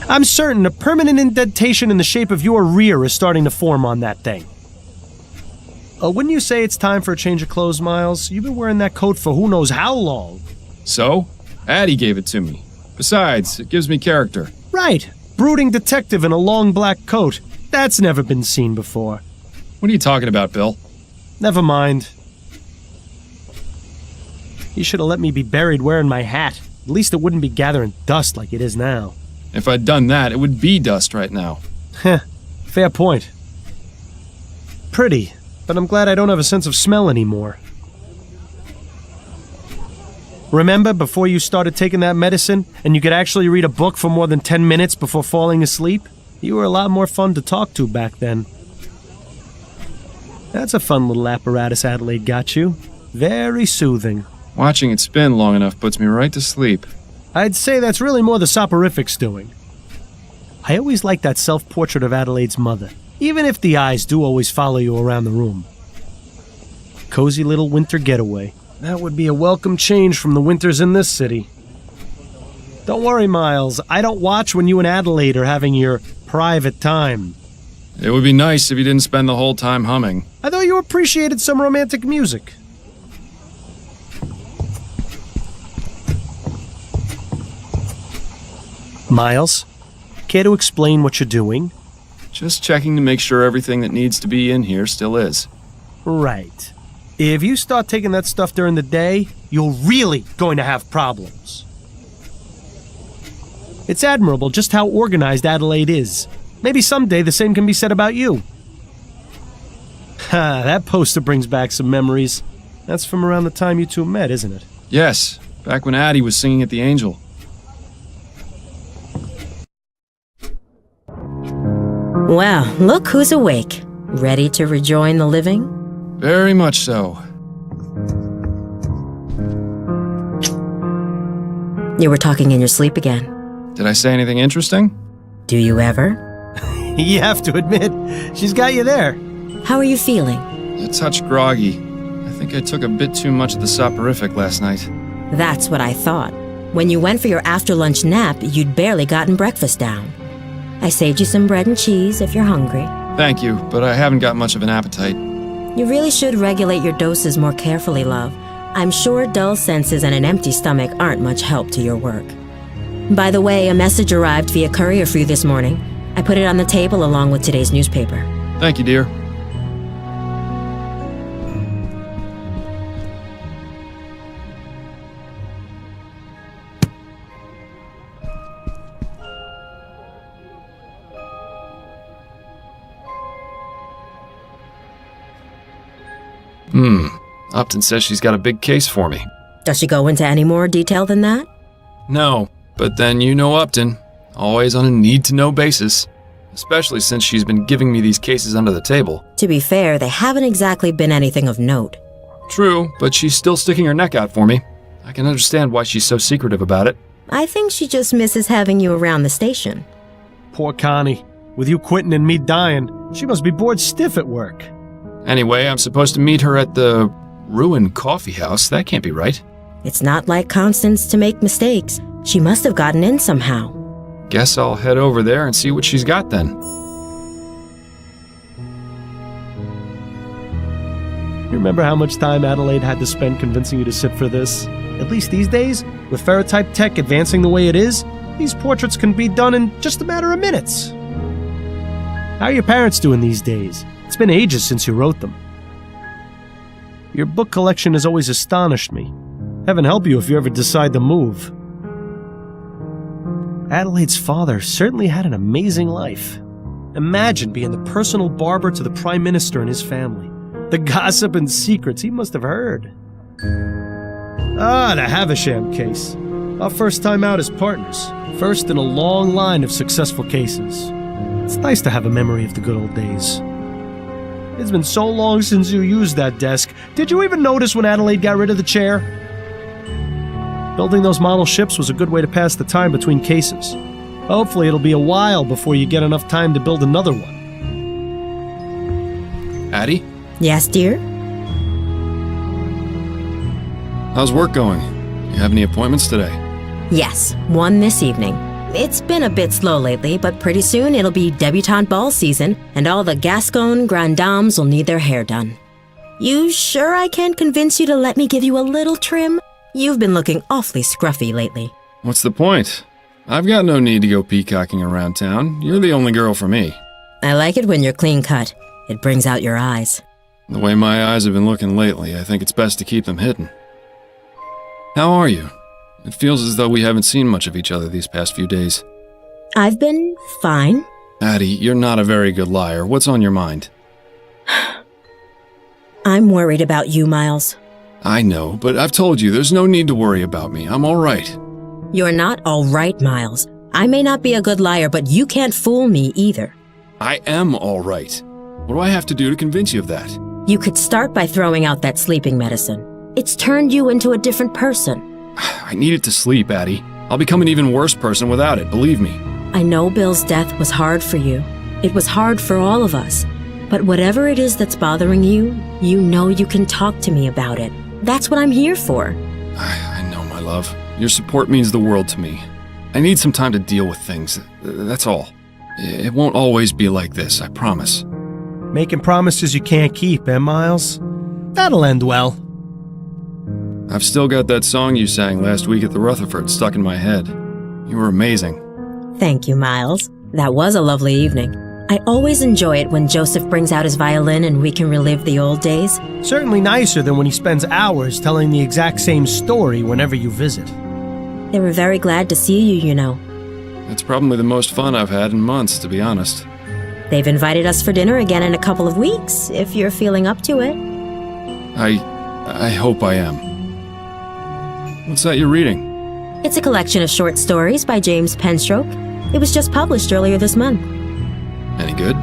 I'm certain a permanent indentation in the shape of your rear is starting to form on that thing. Wouldn't you say it's time for a change of clothes, Miles? You've been wearing that coat for who knows how long. So? Addie gave it to me. Besides, it gives me character. Right. Brooding detective in a long black coat. That's never been seen before. What are you talking about, Bill? Never mind. You should have let me be buried wearing my hat. At least it wouldn't be gathering dust like it is now. If I'd done that, it would be dust right now. Heh. Fair point. Pretty, but I'm glad I don't have a sense of smell anymore. Remember before you started taking that medicine and you could actually read a book for more than 10 minutes before falling asleep? You were a lot more fun to talk to back then. That's a fun little apparatus Adelaide got you. Very soothing. Watching it spin long enough puts me right to sleep. I'd say that's really more the soporifics doing. I always liked that self-portrait of Adelaide's mother, even if the eyes do always follow you around the room. Cozy little winter getaway. That would be a welcome change from the winters in this city. Don't worry, Miles. I don't watch when you and Adelaide are having your private time. It would be nice if you didn't spend the whole time humming. I thought you appreciated some romantic music. Miles, care to explain what you're doing? Just checking to make sure everything that needs to be in here still is. Right. If you start taking that stuff during the day, you're really going to have problems. It's admirable just how organized Adelaide is. Maybe someday the same can be said about you. Ha, that poster brings back some memories. That's from around the time you two met, isn't it? Yes, back when Addie was singing at the Angel. Well, look who's awake. Ready to rejoin the living? Very much so. You were talking in your sleep again. Did I say anything interesting? Do you ever? You have to admit, she's got you there. How are you feeling? A touch groggy. I think I took a bit too much of the soporific last night. That's what I thought. When you went for your after-lunch nap, you'd barely gotten breakfast down. I saved you some bread and cheese if you're hungry. Thank you, but I haven't got much of an appetite. You really should regulate your doses more carefully, love. I'm sure dull senses and an empty stomach aren't much help to your work. By the way, a message arrived via courier for you this morning. I put it on the table along with today's newspaper. Thank you, dear. Upton says she's got a big case for me. Does she go into any more detail than that? No, but then you know Upton. Always on a need-to-know basis. Especially since she's been giving me these cases under the table. To be fair, they haven't exactly been anything of note. True, but she's still sticking her neck out for me. I can understand why she's so secretive about it. I think she just misses having you around the station. Poor Connie. With you quitting and me dying, she must be bored stiff at work. Anyway, I'm supposed to meet her at the ruined coffee house. That can't be right. It's not like Constance to make mistakes. She must have gotten in somehow. Guess I'll head over there and see what she's got then. You remember how much time Adelaide had to spend convincing you to sit for this? At least these days, with ferrotype tech advancing the way it is, these portraits can be done in just a matter of minutes. How are your parents doing these days? It's been ages since you wrote them. Your book collection has always astonished me. Heaven help you if you ever decide to move. Adelaide's father certainly had an amazing life. Imagine being the personal barber to the Prime Minister and his family. The gossip and secrets he must have heard. Ah, the Havisham case. Our first time out as partners. First in a long line of successful cases. It's nice to have a memory of the good old days. It's been so long since you used that desk. Did you even notice when Adelaide got rid of the chair? Building those model ships was a good way to pass the time between cases. Hopefully it'll be a while before you get enough time to build another one. Addie? Yes, dear? How's work going? You have any appointments today? Yes, one this evening. It's been a bit slow lately, but pretty soon it'll be debutante ball season, and all the Gascon grand dames will need their hair done. You sure I can't convince you to let me give you a little trim? You've been looking awfully scruffy lately. What's the point? I've got no need to go peacocking around town. You're the only girl for me. I like it when you're clean cut. It brings out your eyes. The way my eyes have been looking lately, I think it's best to keep them hidden. How are you? It feels as though we haven't seen much of each other these past few days. I've been fine. Addie, you're not a very good liar. What's on your mind? I'm worried about you, Miles. I know, but I've told you there's no need to worry about me. I'm all right. You're not all right, Miles. I may not be a good liar, but you can't fool me either. I am all right. What do I have to do to convince you of that? You could start by throwing out that sleeping medicine. It's turned you into a different person. I needed to sleep, Addie. I'll become an even worse person without it, believe me. I know Bill's death was hard for you. It was hard for all of us. But whatever it is that's bothering you, you know you can talk to me about it. That's what I'm here for. I know, my love. Your support means the world to me. I need some time to deal with things. That's all. It won't always be like this, I promise. Making promises you can't keep, eh, Miles? That'll end well. I've still got that song you sang last week at the Rutherford stuck in my head. You were amazing. Thank you, Miles. That was a lovely evening. I always enjoy it when Joseph brings out his violin and we can relive the old days. Certainly nicer than when he spends hours telling the exact same story whenever you visit. They were very glad to see you, you know. It's probably the most fun I've had in months, to be honest. They've invited us for dinner again in a couple of weeks, if you're feeling up to it. I hope I am. What's that you're reading? It's a collection of short stories by James Penstroke. It was just published earlier this month. Any good?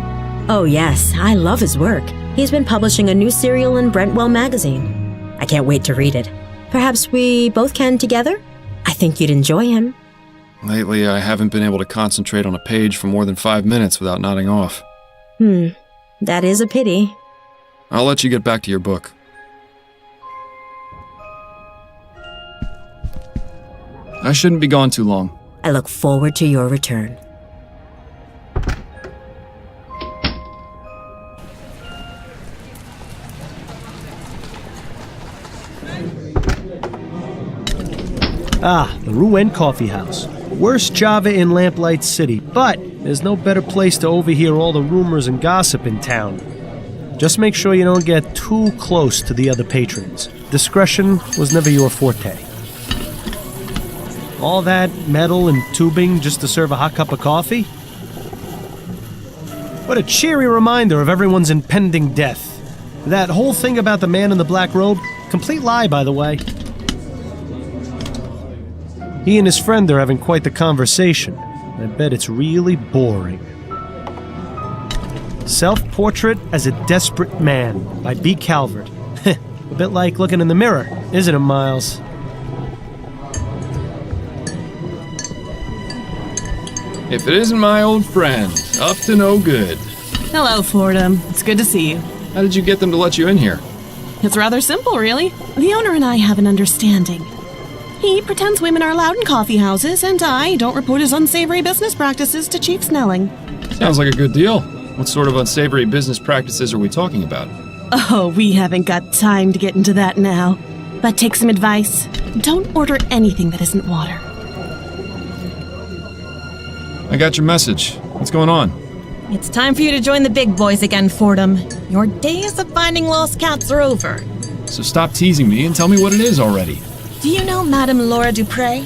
Oh yes, I love his work. He's been publishing a new serial in Brentwell magazine. I can't wait to read it. Perhaps we both can together? I think you'd enjoy him. Lately, I haven't been able to concentrate on a page for more than 5 minutes without nodding off. That is a pity. I'll let you get back to your book. I shouldn't be gone too long. I look forward to your return. Ah, the Rouen Coffee House. Worst Java in Lamplight City, but there's no better place to overhear all the rumors and gossip in town. Just make sure you don't get too close to the other patrons. Discretion was never your forte. All that metal and tubing just to serve a hot cup of coffee? What a cheery reminder of everyone's impending death. That whole thing about the man in the black robe, complete lie, by the way. He and his friend are having quite the conversation. I bet it's really boring. Self-Portrait as a Desperate Man by B. Calvert. A bit like looking in the mirror, isn't it, Miles? If it isn't my old friend, up to no good. Hello, Fordham. It's good to see you. How did you get them to let you in here? It's rather simple, really. The owner and I have an understanding. He pretends women are allowed in coffee houses, and I don't report his unsavory business practices to Chief Snelling. Sounds like a good deal. What sort of unsavory business practices are we talking about? Oh, we haven't got time to get into that now. But take some advice. Don't order anything that isn't water. I got your message. What's going on? It's time for you to join the big boys again, Fordham. Your days of finding lost cats are over. So stop teasing me and tell me what it is already. Do you know Madame Laura Dupre?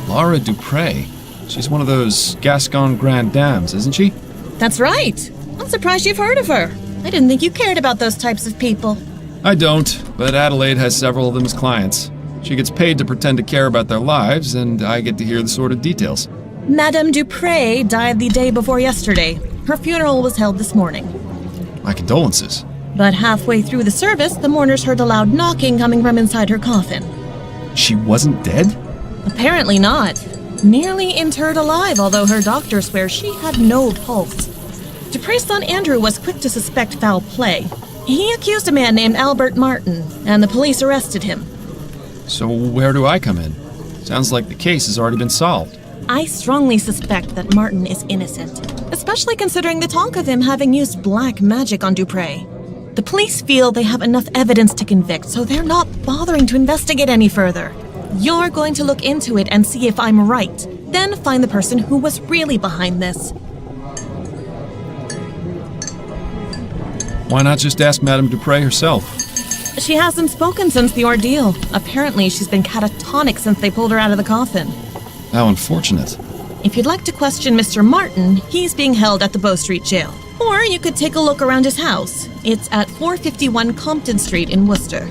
Laura Dupre? She's one of those Gascon grand dames, isn't she? That's right. I'm surprised you've heard of her. I didn't think you cared about those types of people. I don't, but Adelaide has several of them as clients. She gets paid to pretend to care about their lives, and I get to hear the sort of details. Madame Dupre died the day before yesterday. Her funeral was held this morning. My condolences. But halfway through the service, the mourners heard a loud knocking coming from inside her coffin. She wasn't dead? Apparently not. Nearly interred alive, although her doctor swears she had no pulse. Dupre's son Andrew was quick to suspect foul play. He accused a man named Albert Martin, and the police arrested him. So where do I come in? Sounds like the case has already been solved. I strongly suspect that Martin is innocent, especially considering the talk of him having used black magic on Dupre. The police feel they have enough evidence to convict, so they're not bothering to investigate any further. You're going to look into it and see if I'm right, then find the person who was really behind this. Why not just ask Madame Dupre herself? She hasn't spoken since the ordeal. Apparently, she's been catatonic since they pulled her out of the coffin. How unfortunate. If you'd like to question Mr. Martin, he's being held at the Bow Street Jail. Or you could take a look around his house. It's at 451 Compton Street in Worcester.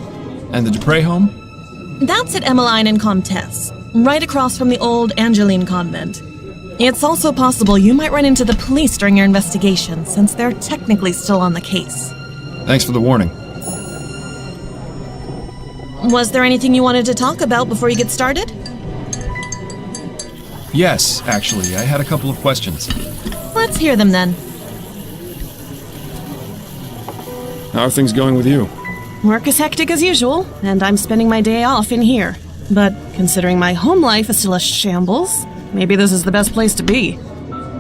And the Dupre home? That's at Emmeline and Comtesse, right across from the old Angeline convent. It's also possible you might run into the police during your investigation, since they're technically still on the case. Thanks for the warning. Was there anything you wanted to talk about before you get started? Yes, actually, I had a couple of questions. Let's hear them then. How are things going with you? Work is hectic as usual, and I'm spending my day off in here. But considering my home life is still a shambles, maybe this is the best place to be.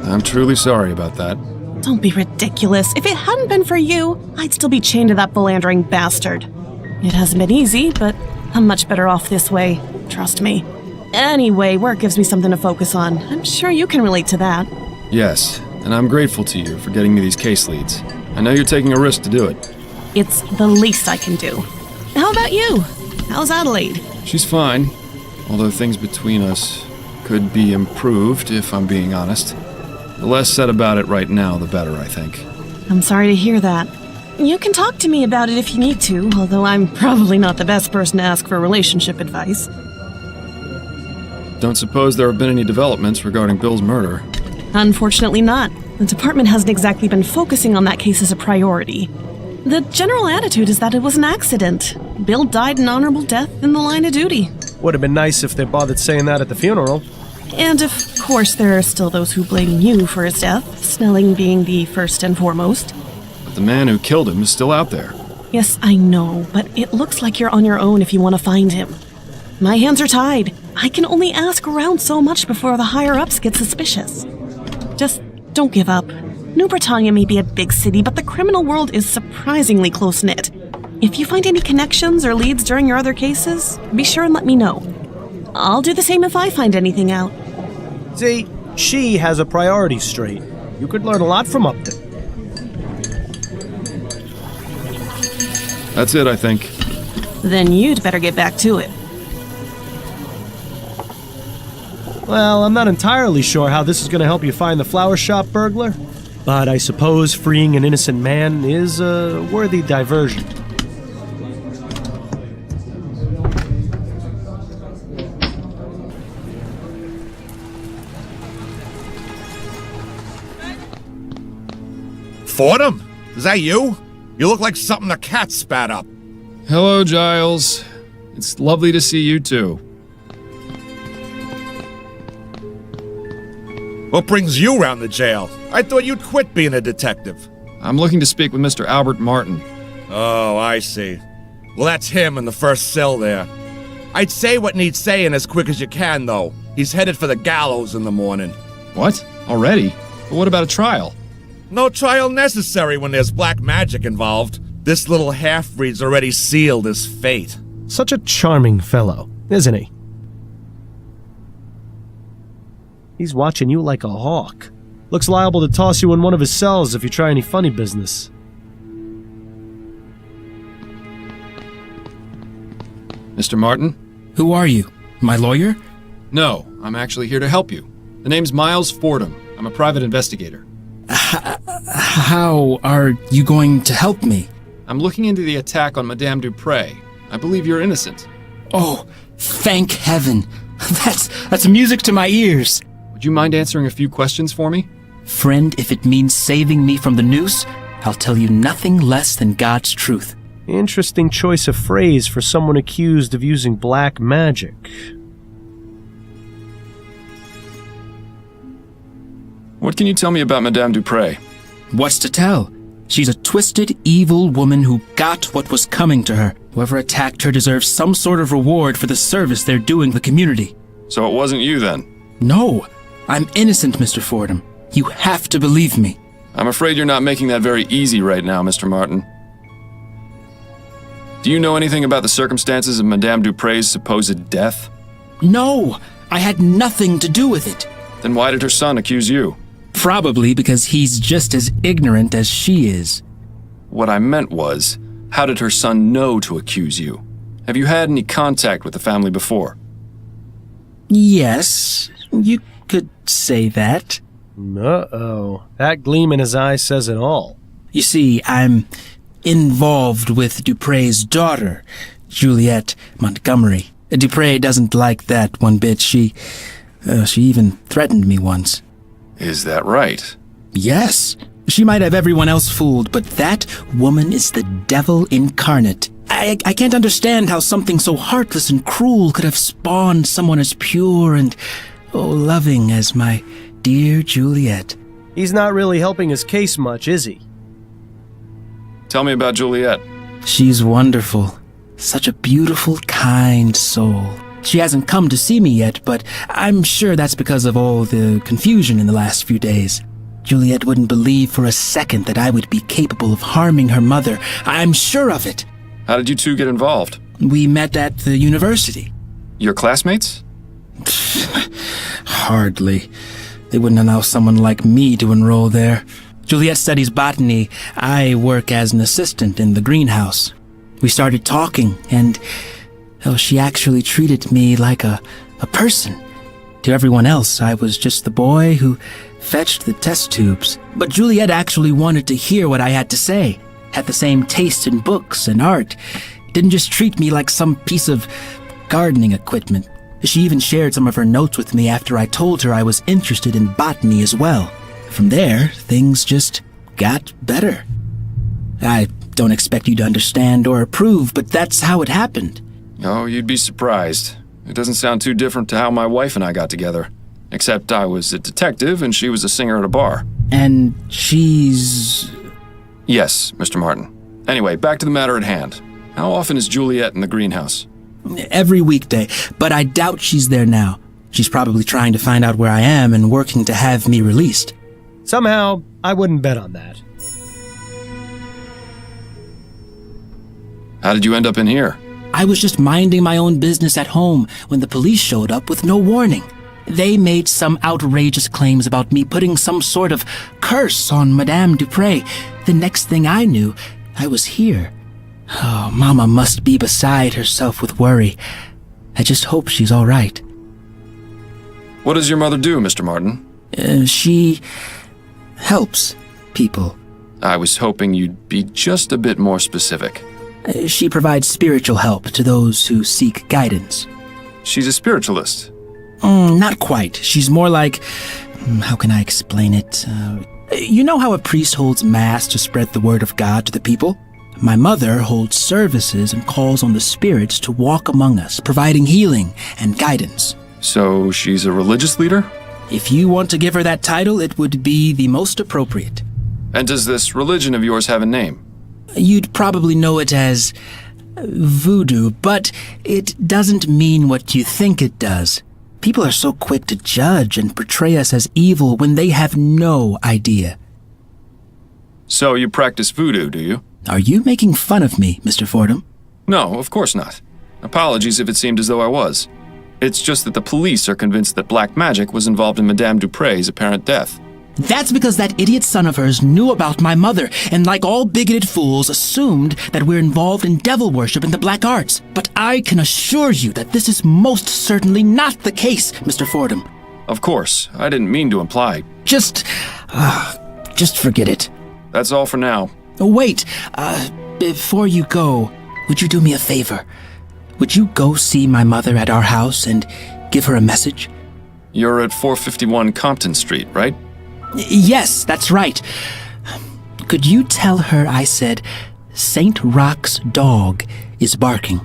I'm truly sorry about that. Don't be ridiculous. If it hadn't been for you, I'd still be chained to that philandering bastard. It hasn't been easy, but I'm much better off this way. Trust me. Anyway, work gives me something to focus on. I'm sure you can relate to that. Yes, and I'm grateful to you for getting me these case leads. I know you're taking a risk to do it. It's the least I can do. How about you? How's Adelaide? She's fine, although things between us could be improved, if I'm being honest. The less said about it right now, the better, I think. I'm sorry to hear that. You can talk to me about it if you need to, although I'm probably not the best person to ask for relationship advice. Don't suppose there have been any developments regarding Bill's murder? Unfortunately not. The department hasn't exactly been focusing on that case as a priority. The general attitude is that it was an accident. Bill died an honorable death in the line of duty. Would have been nice if they bothered saying that at the funeral. And of course there are still those who blame you for his death, Snelling being the first and foremost. But the man who killed him is still out there. Yes, I know, but it looks like you're on your own if you want to find him. My hands are tied. I can only ask around so much before the higher-ups get suspicious. Just don't give up. New Britannia may be a big city, but the criminal world is surprisingly close-knit. If you find any connections or leads during your other cases, be sure and let me know. I'll do the same if I find anything out. See, she has a priority straight. You could learn a lot from Upton. That's it, I think. Then you'd better get back to it. Well, I'm not entirely sure how this is going to help you find the flower shop burglar, but I suppose freeing an innocent man is a worthy diversion. Fordham? Is that you? You look like something a cat spat up. Hello, Giles. It's lovely to see you, too. What brings you round the jail? I thought you'd quit being a detective. I'm looking to speak with Mr. Albert Martin. Oh, I see. Well, that's him in the first cell there. I'd say what needs saying as quick as you can, though. He's headed for the gallows in the morning. What? Already? But what about a trial? No trial necessary when there's black magic involved. This little half-breed's already sealed his fate. Such a charming fellow, isn't he? He's watching you like a hawk. Looks liable to toss you in one of his cells if you try any funny business. Mr. Martin? Who are you? My lawyer? No, I'm actually here to help you. The name's Miles Fordham. I'm a private investigator. How are you going to help me? I'm looking into the attack on Madame Dupre. I believe you're innocent. Oh, thank heaven. That's music to my ears. Would you mind answering a few questions for me? Friend, if it means saving me from the noose, I'll tell you nothing less than God's truth. Interesting choice of phrase for someone accused of using black magic. What can you tell me about Madame Dupre? What's to tell? She's a twisted, evil woman who got what was coming to her. Whoever attacked her deserves some sort of reward for the service they're doing the community. So it wasn't you then? No, I'm innocent, Mr. Fordham. You have to believe me. I'm afraid you're not making that very easy right now, Mr. Martin. Do you know anything about the circumstances of Madame Dupre's supposed death? No, I had nothing to do with it. Then why did her son accuse you? Probably because he's just as ignorant as she is. What I meant was, how did her son know to accuse you? Have you had any contact with the family before? Yes, you could say that. Uh-oh. That gleam in his eye says it all. You see, I'm involved with Dupre's daughter, Juliet Montgomery. Dupre doesn't like that one bit. She even threatened me once. Is that right? Yes. She might have everyone else fooled, but that woman is the devil incarnate. I can't understand how something so heartless and cruel could have spawned someone as pure and, loving as my dear Juliet. He's not really helping his case much, is he? Tell me about Juliet. She's wonderful. Such a beautiful, kind soul. She hasn't come to see me yet, but I'm sure that's because of all the confusion in the last few days. Juliet wouldn't believe for a second that I would be capable of harming her mother. I'm sure of it. How did you two get involved? We met at the university. Your classmates? Hardly. They wouldn't allow someone like me to enroll there. Juliet studies botany. I work as an assistant in the greenhouse. We started talking, and she actually treated me like a person. To everyone else, I was just the boy who fetched the test tubes. But Juliet actually wanted to hear what I had to say. Had the same taste in books and art. Didn't just treat me like some piece of gardening equipment. She even shared some of her notes with me after I told her I was interested in botany as well. From there, things just got better. I don't expect you to understand or approve, but that's how it happened. Oh, you'd be surprised. It doesn't sound too different to how my wife and I got together. Except I was a detective and she was a singer at a bar. And she's... Yes, Mr. Martin. Anyway, back to the matter at hand. How often is Juliet in the greenhouse? Every weekday, but I doubt she's there now. She's probably trying to find out where I am and working to have me released. Somehow, I wouldn't bet on that. How did you end up in here? I was just minding my own business at home when the police showed up with no warning. They made some outrageous claims about me putting some sort of curse on Madame Dupre. The next thing I knew, I was here. Oh, Mama must be beside herself with worry. I just hope she's all right. What does your mother do, Mr. Martin? She helps people. I was hoping you'd be just a bit more specific. She provides spiritual help to those who seek guidance. She's a spiritualist. Not quite. She's more like... How can I explain it? You know how a priest holds mass to spread the word of God to the people? My mother holds services and calls on the spirits to walk among us, providing healing and guidance. So she's a religious leader? If you want to give her that title, it would be the most appropriate. And does this religion of yours have a name? You'd probably know it as voodoo, but it doesn't mean what you think it does. People are so quick to judge and portray us as evil when they have no idea. So you practice voodoo, do you? Are you making fun of me, Mr. Fordham? No, of course not. Apologies if it seemed as though I was. It's just that the police are convinced that black magic was involved in Madame Dupre's apparent death. That's because that idiot son of hers knew about my mother, and like all bigoted fools, assumed that we're involved in devil worship and the black arts. But I can assure you that this is most certainly not the case, Mr. Fordham. Of course, I didn't mean to imply. Just forget it. That's all for now. Wait, before you go, would you do me a favor? Would you go see my mother at our house and give her a message? You're at 451 Compton Street, right? Yes, that's right. Could you tell her I said St. Rock's dog is barking?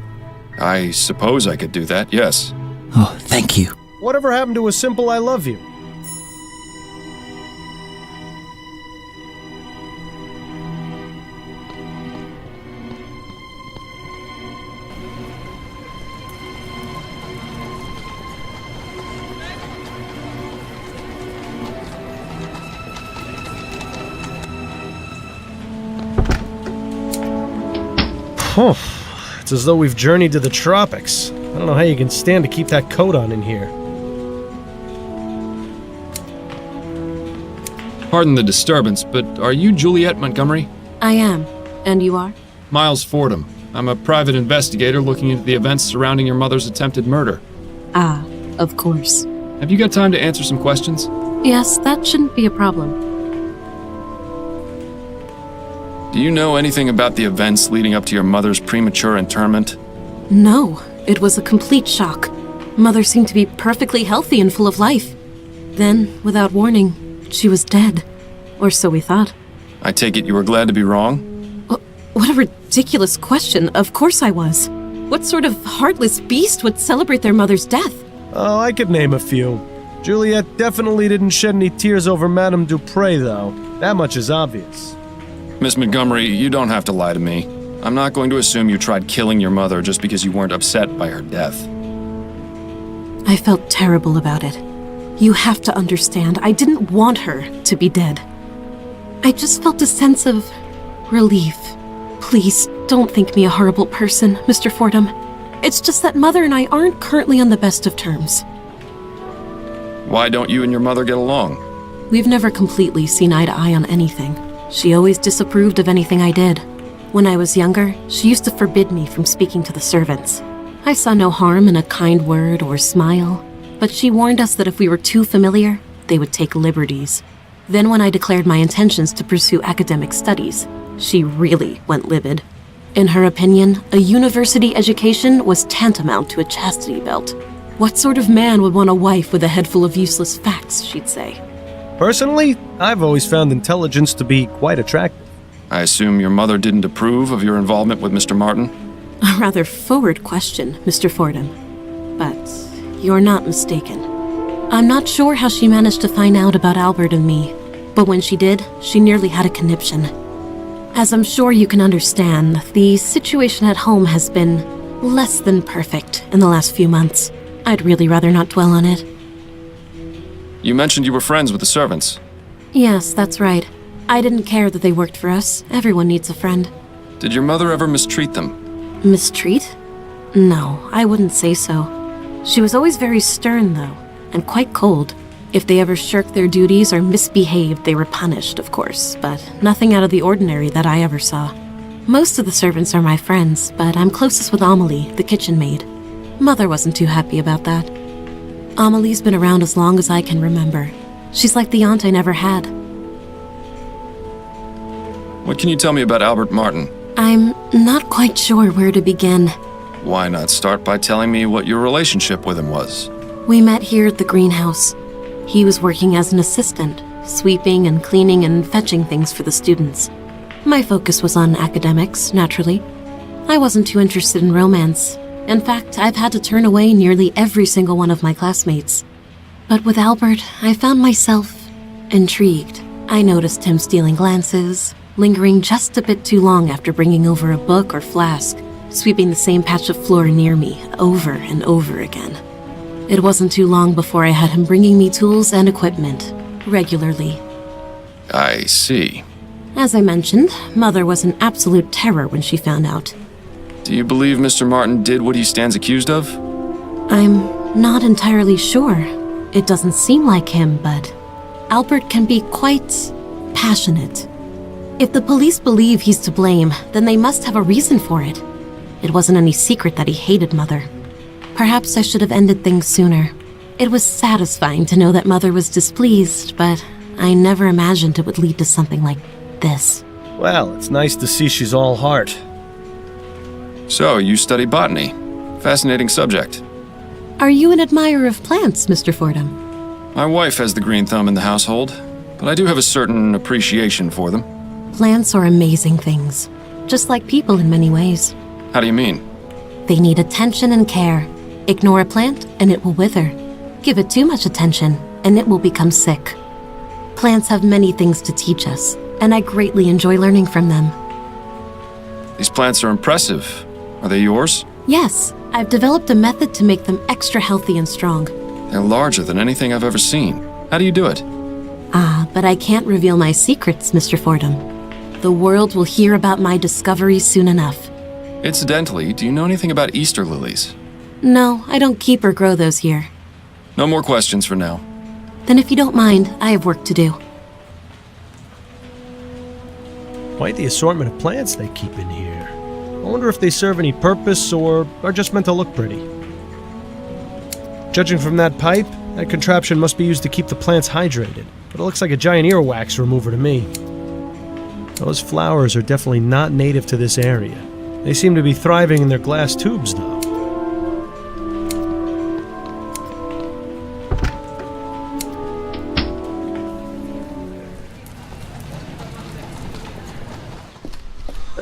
I suppose I could do that, yes. Oh, thank you. Whatever happened to a simple I love you? It's as though we've journeyed to the tropics. I don't know how you can stand to keep that coat on in here. Pardon the disturbance, but are you Juliet Montgomery? I am. And you are? Miles Fordham. I'm a private investigator looking into the events surrounding your mother's attempted murder. Ah, of course. Have you got time to answer some questions? Yes, that shouldn't be a problem. Do you know anything about the events leading up to your mother's premature interment? No, it was a complete shock. Mother seemed to be perfectly healthy and full of life. Then, without warning, she was dead. Or so we thought. I take it you were glad to be wrong? What a ridiculous question. Of course I was. What sort of heartless beast would celebrate their mother's death? Oh, I could name a few. Juliet definitely didn't shed any tears over Madame Dupre, though. That much is obvious. Miss Montgomery, you don't have to lie to me. I'm not going to assume you tried killing your mother just because you weren't upset by her death. I felt terrible about it. You have to understand, I didn't want her to be dead. I just felt a sense of relief. Please, don't think me a horrible person, Mr. Fordham. It's just that Mother and I aren't currently on the best of terms. Why don't you and your mother get along? We've never completely seen eye to eye on anything. She always disapproved of anything I did. When I was younger, she used to forbid me from speaking to the servants. I saw no harm in a kind word or smile, but she warned us that if we were too familiar, they would take liberties. Then when I declared my intentions to pursue academic studies, she really went livid. In her opinion, a university education was tantamount to a chastity belt. What sort of man would want a wife with a head full of useless facts, she'd say. Personally, I've always found intelligence to be quite attractive. I assume your mother didn't approve of your involvement with Mr. Martin? A rather forward question, Mr. Fordham. But you're not mistaken. I'm not sure how she managed to find out about Albert and me, but when she did, she nearly had a conniption. As I'm sure you can understand, the situation at home has been less than perfect in the last few months. I'd really rather not dwell on it. You mentioned you were friends with the servants. Yes, that's right. I didn't care that they worked for us. Everyone needs a friend. Did your mother ever mistreat them? Mistreat? No, I wouldn't say so. She was always very stern, though, and quite cold. If they ever shirked their duties or misbehaved, they were punished, of course, but nothing out of the ordinary that I ever saw. Most of the servants are my friends, but I'm closest with Amelie, the kitchen maid. Mother wasn't too happy about that. Amelie's been around as long as I can remember. She's like the aunt I never had. What can you tell me about Albert Martin? I'm not quite sure where to begin. Why not start by telling me what your relationship with him was? We met here at the greenhouse. He was working as an assistant, sweeping and cleaning and fetching things for the students. My focus was on academics, naturally. I wasn't too interested in romance. In fact, I've had to turn away nearly every single one of my classmates. But with Albert, I found myself intrigued. I noticed him stealing glances, lingering just a bit too long after bringing over a book or flask, sweeping the same patch of floor near me over and over again. It wasn't too long before I had him bringing me tools and equipment, regularly. I see. As I mentioned, Mother was an absolute terror when she found out. Do you believe Mr. Martin did what he stands accused of? I'm not entirely sure. It doesn't seem like him, but Albert can be quite passionate. If the police believe he's to blame, then they must have a reason for it. It wasn't any secret that he hated Mother. Perhaps I should have ended things sooner. It was satisfying to know that Mother was displeased, but I never imagined it would lead to something like this. Well, it's nice to see she's all heart. So, you study botany. Fascinating subject. Are you an admirer of plants, Mr. Fordham? My wife has the green thumb in the household, but I do have a certain appreciation for them. Plants are amazing things, just like people in many ways. How do you mean? They need attention and care. Ignore a plant and it will wither. Give it too much attention and it will become sick. Plants have many things to teach us, and I greatly enjoy learning from them. These plants are impressive. Are they yours? Yes, I've developed a method to make them extra healthy and strong. They're larger than anything I've ever seen. How do you do it? But I can't reveal my secrets, Mr. Fordham. The world will hear about my discoveries soon enough. Incidentally, do you know anything about Easter lilies? No, I don't keep or grow those here. No more questions for now. Then if you don't mind, I have work to do. Quite the assortment of plants they keep in here. I wonder if they serve any purpose or are just meant to look pretty. Judging from that pipe, that contraption must be used to keep the plants hydrated, but it looks like a giant earwax remover to me. Those flowers are definitely not native to this area. They seem to be thriving in their glass tubes, though.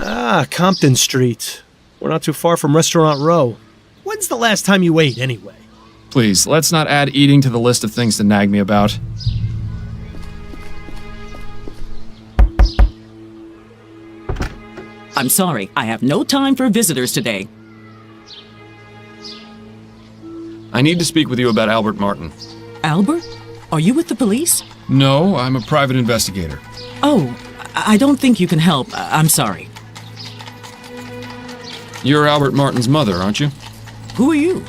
Ah, Compton Street. We're not too far from Restaurant Row. When's the last time you ate, anyway? Please, let's not add eating to the list of things to nag me about. I'm sorry, I have no time for visitors today. I need to speak with you about Albert Martin. Albert? Are you with the police? No, I'm a private investigator. Oh, I don't think you can help. I'm sorry. You're Albert Martin's mother, aren't you? Who are you?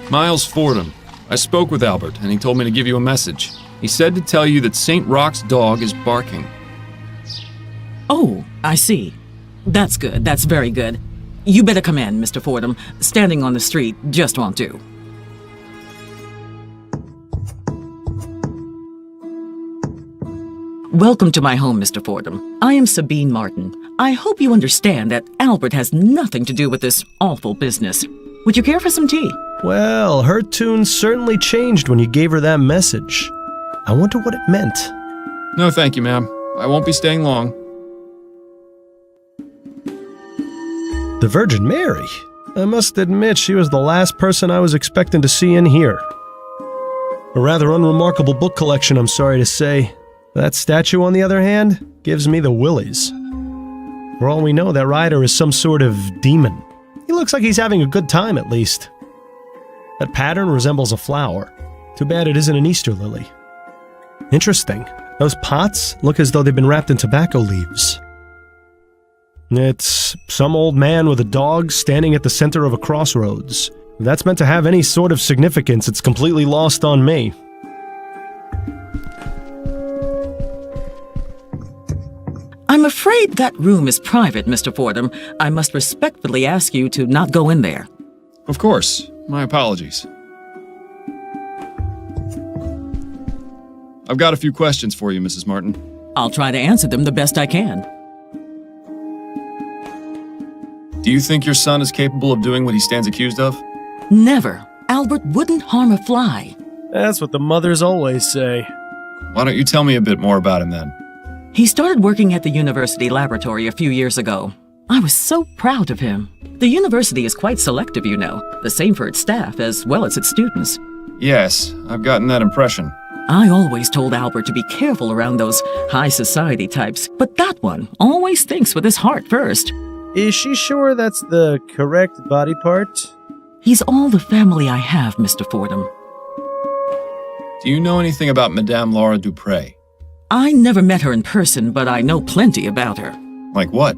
Miles Fordham. I spoke with Albert, and he told me to give you a message. He said to tell you that St. Roch's dog is barking. Oh, I see. That's good. That's very good. You better come in, Mr. Fordham. Standing on the street just won't do. Welcome to my home, Mr. Fordham. I am Sabine Martin. I hope you understand that Albert has nothing to do with this awful business. Would you care for some tea? Well, her tune certainly changed when you gave her that message. I wonder what it meant. No, thank you, ma'am. I won't be staying long. The Virgin Mary? I must admit she was the last person I was expecting to see in here. A rather unremarkable book collection, I'm sorry to say. That statue, on the other hand, gives me the willies. For all we know, that rider is some sort of demon. He looks like he's having a good time, at least. That pattern resembles a flower. Too bad it isn't an Easter lily. Interesting. Those pots look as though they've been wrapped in tobacco leaves. It's some old man with a dog standing at the center of a crossroads. If that's meant to have any sort of significance, it's completely lost on me. I'm afraid that room is private, Mr. Fordham. I must respectfully ask you to not go in there. Of course. My apologies. I've got a few questions for you, Mrs. Martin. I'll try to answer them the best I can. Do you think your son is capable of doing what he stands accused of? Never. Albert wouldn't harm a fly. That's what the mothers always say. Why don't you tell me a bit more about him then? He started working at the university laboratory a few years ago. I was so proud of him. The university is quite selective, you know. The same for its staff as well as its students. Yes, I've gotten that impression. I always told Albert to be careful around those high society types, but that one always thinks with his heart first. Is she sure that's the correct body part? He's all the family I have, Mr. Fordham. Do you know anything about Madame Laura Dupre? I never met her in person, but I know plenty about her. Like what?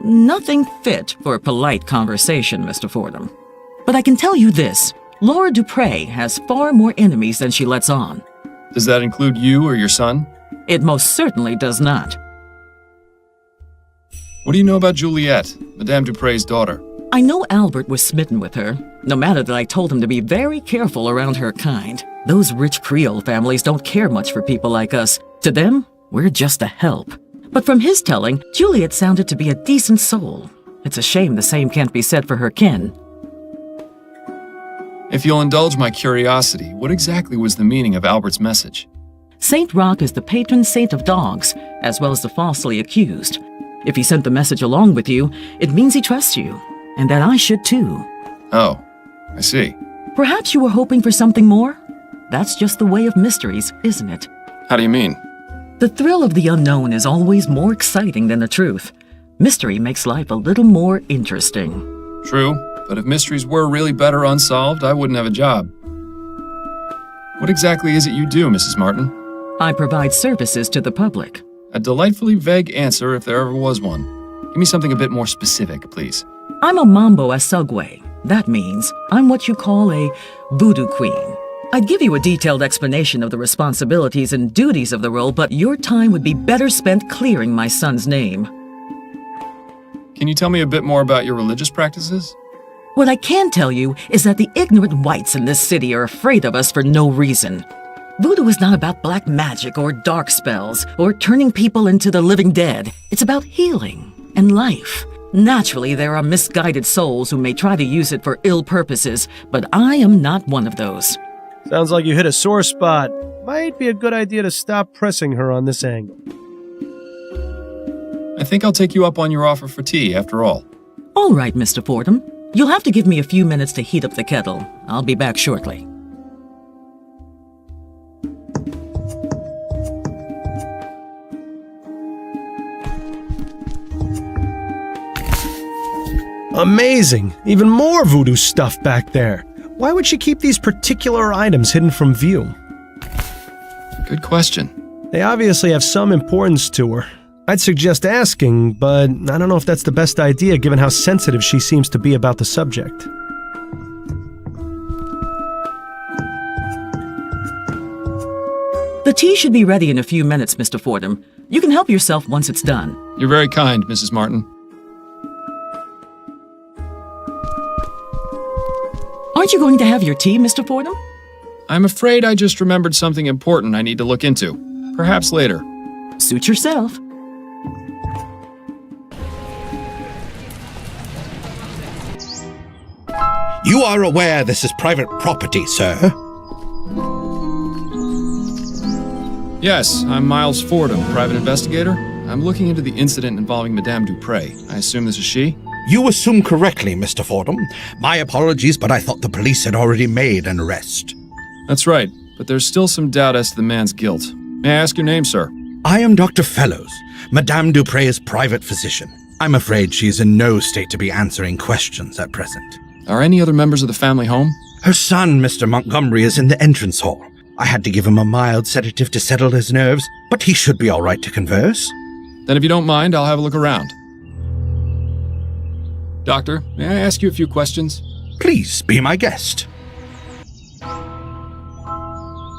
Nothing fit for a polite conversation, Mr. Fordham. But I can tell you this. Laura Dupre has far more enemies than she lets on. Does that include you or your son? It most certainly does not. What do you know about Juliet, Madame Dupre's daughter? I know Albert was smitten with her, no matter that I told him to be very careful around her kind. Those rich Creole families don't care much for people like us. To them, we're just a help. But from his telling, Juliet sounded to be a decent soul. It's a shame the same can't be said for her kin. If you'll indulge my curiosity, what exactly was the meaning of Albert's message? Saint Roch is the patron saint of dogs, as well as the falsely accused. If he sent the message along with you, it means he trusts you, and that I should too. Oh, I see. Perhaps you were hoping for something more? That's just the way of mysteries, isn't it? How do you mean? The thrill of the unknown is always more exciting than the truth. Mystery makes life a little more interesting. True, but if mysteries were really better unsolved, I wouldn't have a job. What exactly is it you do, Mrs. Martin? I provide services to the public. A delightfully vague answer if there ever was one. Give me something a bit more specific, please. I'm a Mambo Asugwe. That means I'm what you call a voodoo queen. I'd give you a detailed explanation of the responsibilities and duties of the role, but your time would be better spent clearing my son's name. Can you tell me a bit more about your religious practices? What I can tell you is that the ignorant whites in this city are afraid of us for no reason. Voodoo is not about black magic or dark spells or turning people into the living dead. It's about healing and life. Naturally, there are misguided souls who may try to use it for ill purposes, but I am not one of those. Sounds like you hit a sore spot. Might be a good idea to stop pressing her on this angle. I think I'll take you up on your offer for tea, after all. All right, Mr. Fordham. You'll have to give me a few minutes to heat up the kettle. I'll be back shortly. Amazing! Even more voodoo stuff back there. Why would she keep these particular items hidden from view? Good question. They obviously have some importance to her. I'd suggest asking, but I don't know if that's the best idea given how sensitive she seems to be about the subject. The tea should be ready in a few minutes, Mr. Fordham. You can help yourself once it's done. You're very kind, Mrs. Martin. Aren't you going to have your tea, Mr. Fordham? I'm afraid I just remembered something important I need to look into. Perhaps later. Suit yourself. You are aware this is private property, sir? Yes, I'm Miles Fordham, private investigator. I'm looking into the incident involving Madame Dupre. I assume this is she? You assume correctly, Mr. Fordham. My apologies, but I thought the police had already made an arrest. That's right, but there's still some doubt as to the man's guilt. May I ask your name, sir? I am Dr. Fellows, Madame Dupre's private physician. I'm afraid she is in no state to be answering questions at present. Are any other members of the family home? Her son, Mr. Montgomery, is in the entrance hall. I had to give him a mild sedative to settle his nerves, but he should be all right to converse. Then if you don't mind, I'll have a look around. Doctor, may I ask you a few questions? Please be my guest.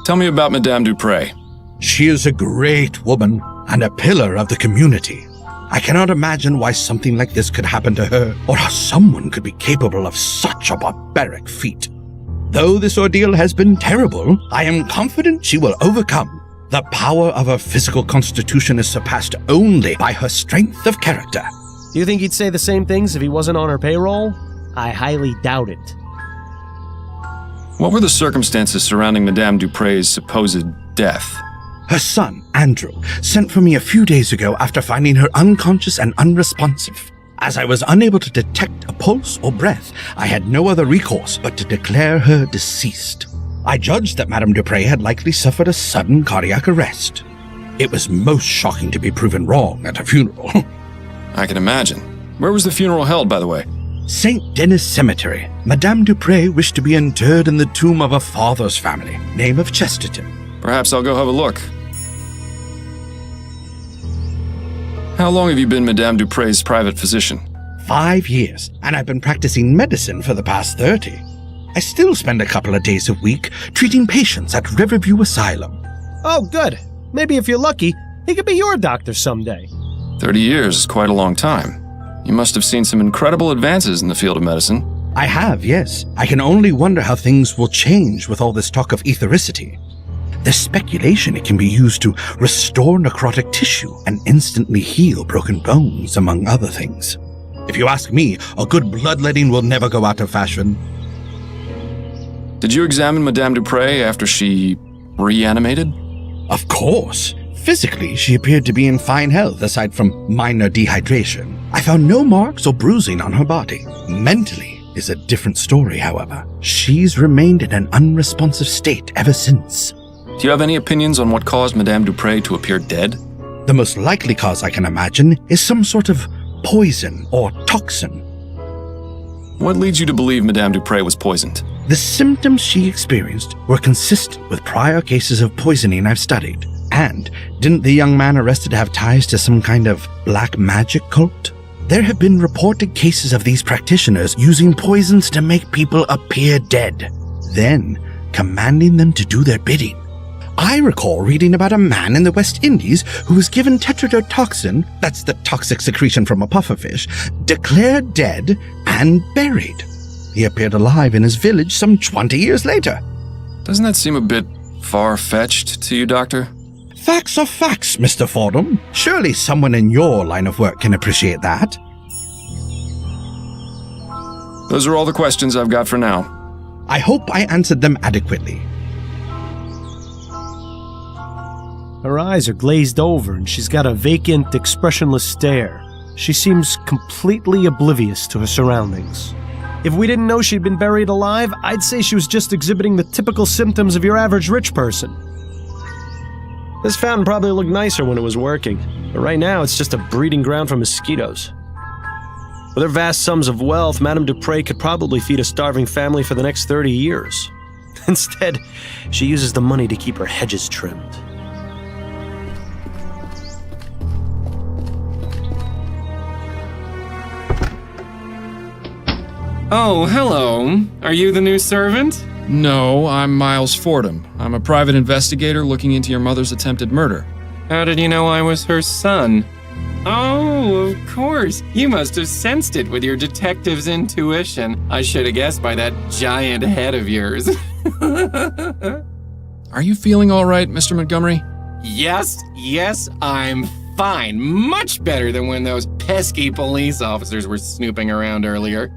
Tell me about Madame Dupre. She is a great woman and a pillar of the community. I cannot imagine why something like this could happen to her, or how someone could be capable of such a barbaric feat. Though this ordeal has been terrible, I am confident she will overcome. The power of her physical constitution is surpassed only by her strength of character. Do you think he'd say the same things if he wasn't on her payroll? I highly doubt it. What were the circumstances surrounding Madame Dupre's supposed death? Her son, Andrew, sent for me a few days ago after finding her unconscious and unresponsive. As I was unable to detect a pulse or breath, I had no other recourse but to declare her deceased. I judged that Madame Dupre had likely suffered a sudden cardiac arrest. It was most shocking to be proven wrong at a funeral. I can imagine. Where was the funeral held, by the way? St. Denis Cemetery. Madame Dupre wished to be interred in the tomb of her father's family, name of Chesterton. Perhaps I'll go have a look. How long have you been Madame Dupre's private physician? 5 years, and I've been practicing medicine for the past 30. I still spend a couple of days a week treating patients at Riverview Asylum. Oh, good. Maybe if you're lucky, he could be your doctor someday. 30 years is quite a long time. You must have seen some incredible advances in the field of medicine. I have, yes. I can only wonder how things will change with all this talk of ethericity. There's speculation it can be used to restore necrotic tissue and instantly heal broken bones, among other things. If you ask me, a good bloodletting will never go out of fashion. Did you examine Madame Dupre after she reanimated? Of course. Physically, she appeared to be in fine health aside from minor dehydration. I found no marks or bruising on her body. Mentally is a different story, however. She's remained in an unresponsive state ever since. Do you have any opinions on what caused Madame Dupre to appear dead? The most likely cause I can imagine is some sort of poison or toxin. What leads you to believe Madame Dupre was poisoned? The symptoms she experienced were consistent with prior cases of poisoning I've studied. And didn't the young man arrested have ties to some kind of black magic cult? There have been reported cases of these practitioners using poisons to make people appear dead, then commanding them to do their bidding. I recall reading about a man in the West Indies who was given tetrodotoxin, that's the toxic secretion from a pufferfish, declared dead and buried. He appeared alive in his village some 20 years later. Doesn't that seem a bit far-fetched to you, Doctor? Facts are facts, Mr. Fordham. Surely someone in your line of work can appreciate that. Those are all the questions I've got for now. I hope I answered them adequately. Her eyes are glazed over and she's got a vacant, expressionless stare. She seems completely oblivious to her surroundings. If we didn't know she'd been buried alive, I'd say she was just exhibiting the typical symptoms of your average rich person. This fountain probably looked nicer when it was working, but right now it's just a breeding ground for mosquitoes. With her vast sums of wealth, Madame Dupre could probably feed a starving family for the next 30 years. Instead, she uses the money to keep her hedges trimmed. Oh, hello. Are you the new servant? No, I'm Miles Fordham. I'm a private investigator looking into your mother's attempted murder. How did you know I was her son? Oh, of course. You must have sensed it with your detective's intuition. I should have guessed by that giant head of yours. Are you feeling all right, Mr. Montgomery? Yes, I'm fine. Much better than when those pesky police officers were snooping around earlier.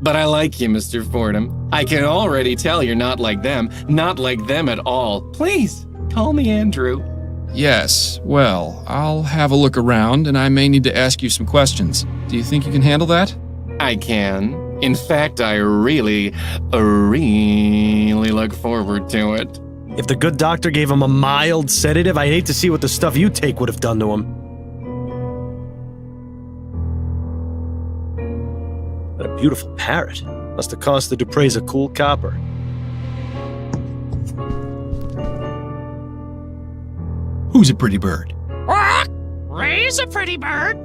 But I like you, Mr. Fordham. I can already tell you're not like them at all. Please, call me Andrew. Yes, well, I'll have a look around and I may need to ask you some questions. Do you think you can handle that? I can. In fact, I really look forward to it. If the good doctor gave him a mild sedative, I'd hate to see what the stuff you take would have done to him. What a beautiful parrot. Must have cost the Dupre's a cool copper. Who's a pretty bird? Ray's a pretty bird.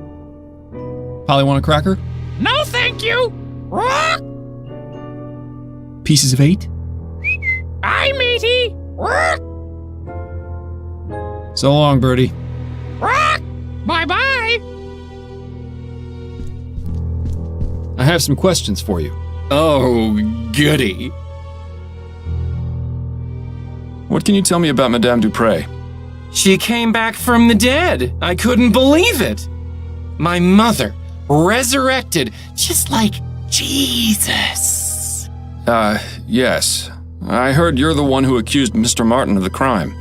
Polly want a cracker? No, thank you. Pieces of 8? Aye, matey. So long, Birdie. Bye-bye. I have some questions for you. Oh, goody. What can you tell me about Madame Dupre? She came back from the dead. I couldn't believe it. My mother, resurrected, just like Jesus. Yes. I heard you're the one who accused Mr. Martin of the crime.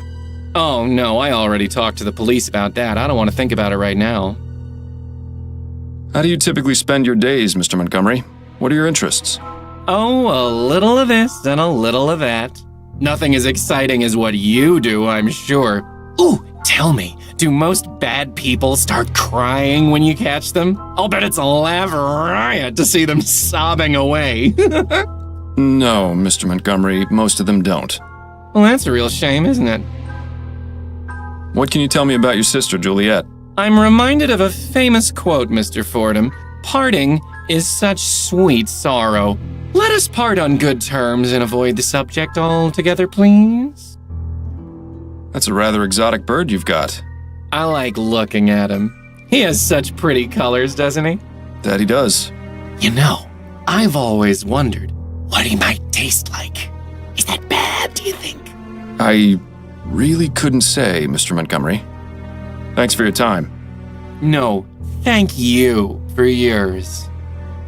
Oh, no, I already talked to the police about that. I don't want to think about it right now. How do you typically spend your days, Mr. Montgomery? What are your interests? Oh, a little of this and a little of that. Nothing as exciting as what you do, I'm sure. Ooh, tell me, do most bad people start crying when you catch them? I'll bet it's a laugh riot to see them sobbing away. No, Mr. Montgomery, most of them don't. Well, that's a real shame, isn't it? What can you tell me about your sister, Juliet? I'm reminded of a famous quote, Mr. Fordham. Parting is such sweet sorrow. Let us part on good terms and avoid the subject altogether, please. That's a rather exotic bird you've got. I like looking at him. He has such pretty colors, doesn't he? That he does. You know, I've always wondered what he might taste like. Is that bad, do you think? I really couldn't say, Mr. Montgomery. Thanks for your time. No, thank you for yours.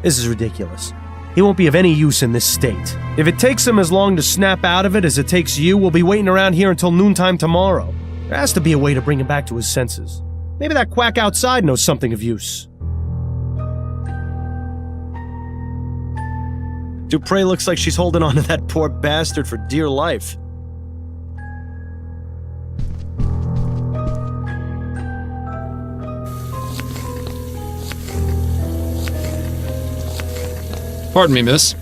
This is ridiculous. He won't be of any use in this state. If it takes him as long to snap out of it as it takes you, we'll be waiting around here until noontime tomorrow. There has to be a way to bring him back to his senses. Maybe that quack outside knows something of use. Dupre looks like she's holding on to that poor bastard for dear life. Pardon me, miss.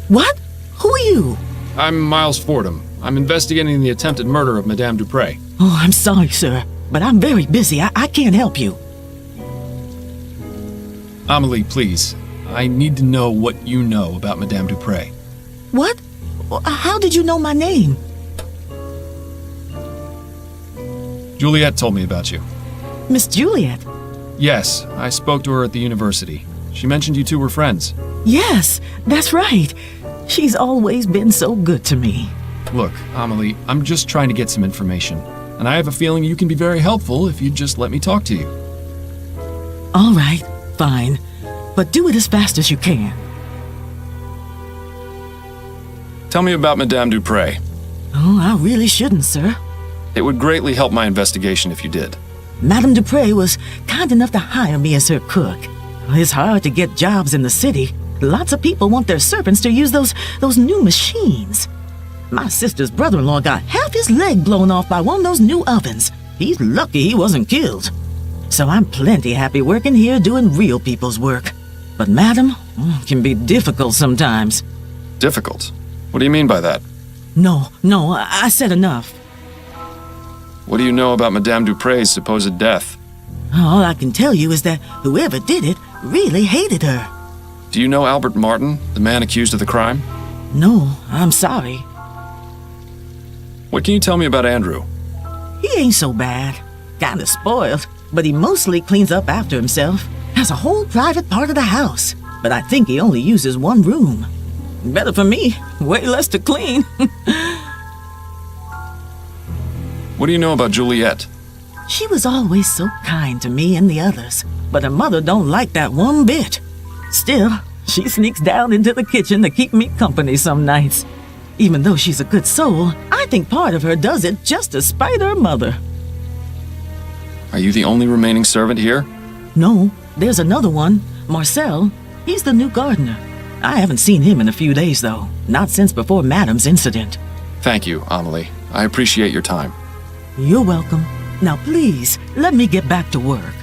What? Who are you? I'm Miles Fordham. I'm investigating the attempted murder of Madame Dupre. Oh, I'm sorry, sir, but I'm very busy. I can't help you. Amelie, please. I need to know what you know about Madame Dupre. What? How did you know my name? Juliet told me about you. Miss Juliet? Yes, I spoke to her at the university. She mentioned you two were friends. Yes, that's right. She's always been so good to me. Look, Amelie, I'm just trying to get some information, and I have a feeling you can be very helpful if you just let me talk to you. All right, fine. But do it as fast as you can. Tell me about Madame Dupre. Oh, I really shouldn't, sir. It would greatly help my investigation if you did. Madame Dupre was kind enough to hire me as her cook. It's hard to get jobs in the city. Lots of people want their servants to use those new machines. My sister's brother-in-law got half his leg blown off by one of those new ovens. He's lucky he wasn't killed. So I'm plenty happy working here doing real people's work. But Madam can be difficult sometimes. Difficult? What do you mean by that? No, I said enough. What do you know about Madame Dupre's supposed death? All I can tell you is that whoever did it really hated her. Do you know Albert Martin, the man accused of the crime? No, I'm sorry. What can you tell me about Andrew? He ain't so bad. Kinda spoiled, but he mostly cleans up after himself. Has a whole private part of the house, but I think he only uses one room. Better for me, way less to clean. What do you know about Juliet? She was always so kind to me and the others, but her mother don't like that one bit. Still, she sneaks down into the kitchen to keep me company some nights. Even though she's a good soul, I think part of her does it just to spite her mother. Are you the only remaining servant here? No, there's another one, Marcel. He's the new gardener. I haven't seen him in a few days, though. Not since before Madam's incident. Thank you, Amelie. I appreciate your time. You're welcome. Now please, let me get back to work.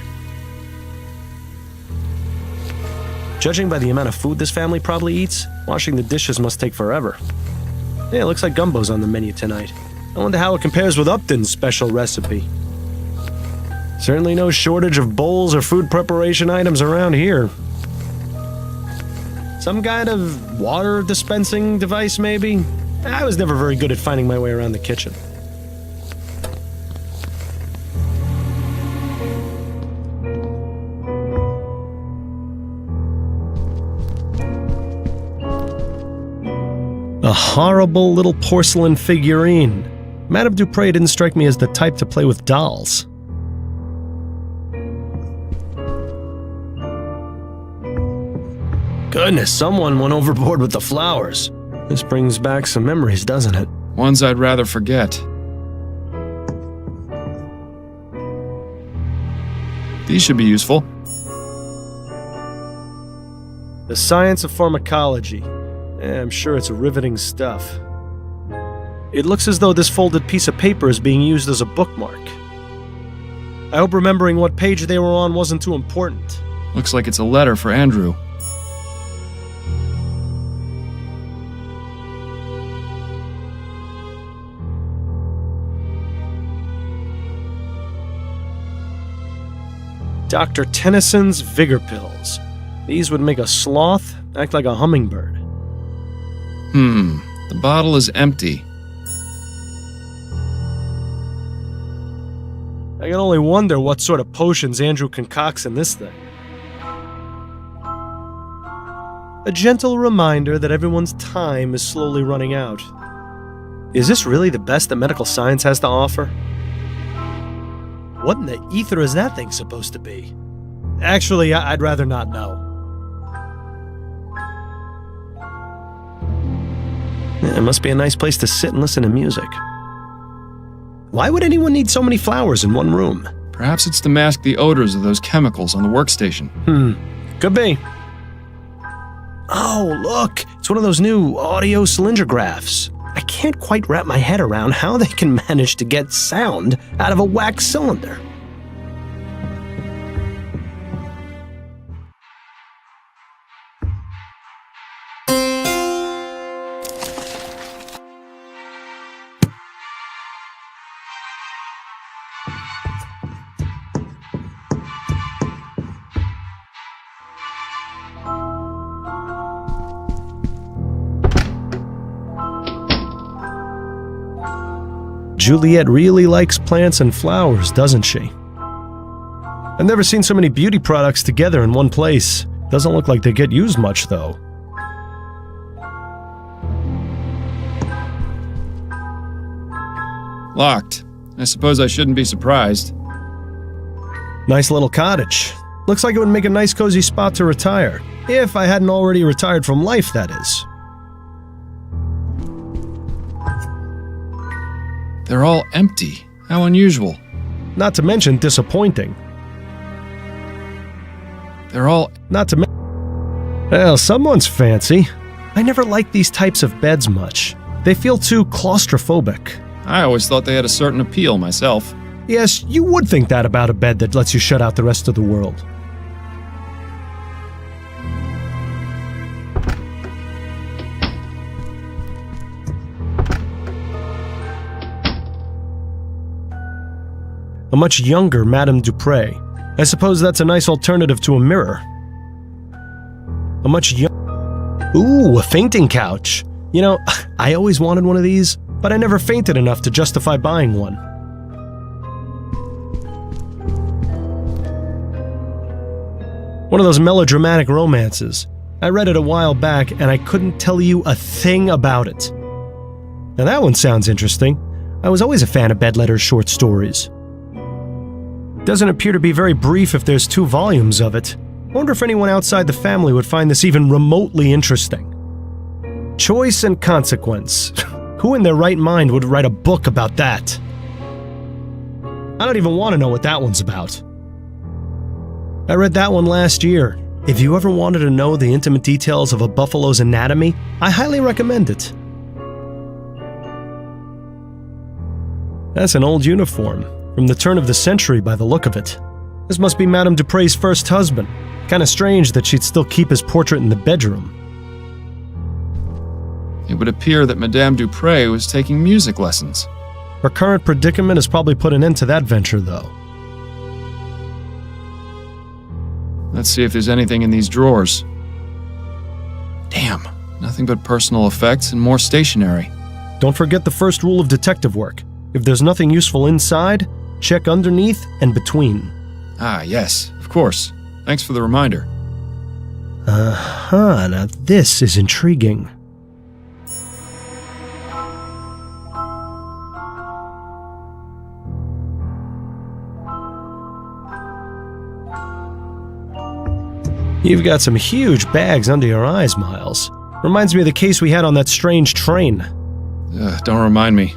Judging by the amount of food this family probably eats, washing the dishes must take forever. Yeah, it looks like gumbo's on the menu tonight. I wonder how it compares with Upton's special recipe. Certainly no shortage of bowls or food preparation items around here. Some kind of water dispensing device, maybe? I was never very good at finding my way around the kitchen. A horrible little porcelain figurine. Madame Dupre didn't strike me as the type to play with dolls. Goodness, someone went overboard with the flowers. This brings back some memories, doesn't it? Ones I'd rather forget. These should be useful. The Science of Pharmacology. I'm sure it's riveting stuff. It looks as though this folded piece of paper is being used as a bookmark. I hope remembering what page they were on wasn't too important. Looks like it's a letter for Andrew. Dr. Tennyson's Vigor Pills. These would make a sloth act like a hummingbird. The bottle is empty. I can only wonder what sort of potions Andrew concocts in this thing. A gentle reminder that everyone's time is slowly running out. Is this really the best that medical science has to offer? What in the ether is that thing supposed to be? Actually, I'd rather not know. It must be a nice place to sit and listen to music. Why would anyone need so many flowers in one room? Perhaps it's to mask the odors of those chemicals on the workstation. Could be. Oh, look! It's one of those new audio cylindergraphs. I can't quite wrap my head around how they can manage to get sound out of a wax cylinder. Juliet really likes plants and flowers, doesn't she? I've never seen so many beauty products together in one place. Doesn't look like they get used much, though. Locked. I suppose I shouldn't be surprised. Nice little cottage. Looks like it would make a nice cozy spot to retire. If I hadn't already retired from life, that is. They're all empty. How unusual. Not to mention disappointing. They're all... Not to mention... Well, someone's fancy. I never liked these types of beds much. They feel too claustrophobic. I always thought they had a certain appeal myself. Yes, you would think that about a bed that lets you shut out the rest of the world. A much younger Madame Dupre. I suppose that's a nice alternative to a mirror. A much Ooh, a fainting couch. You know, I always wanted one of these, but I never fainted enough to justify buying one. One of those melodramatic romances. I read it a while back and I couldn't tell you a thing about it. Now that one sounds interesting. I was always a fan of Bedletter's short stories. Doesn't appear to be very brief if there's 2 volumes of it. Wonder if anyone outside the family would find this even remotely interesting. Choice and consequence. Who in their right mind would write a book about that? I don't even want to know what that one's about. I read that one last year. If you ever wanted to know the intimate details of a buffalo's anatomy, I highly recommend it. That's an old uniform, from the turn of the century by the look of it. This must be Madame Dupre's first husband. Kinda strange that she'd still keep his portrait in the bedroom. It would appear that Madame Dupre was taking music lessons. Her current predicament has probably put an end to that venture, though. Let's see if there's anything in these drawers. Damn, nothing but personal effects and more stationery. Don't forget the first rule of detective work. If there's nothing useful inside, check underneath and between. Ah, yes, of course. Thanks for the reminder. Now this is intriguing. You've got some huge bags under your eyes, Miles. Reminds me of the case we had on that strange train. Don't remind me.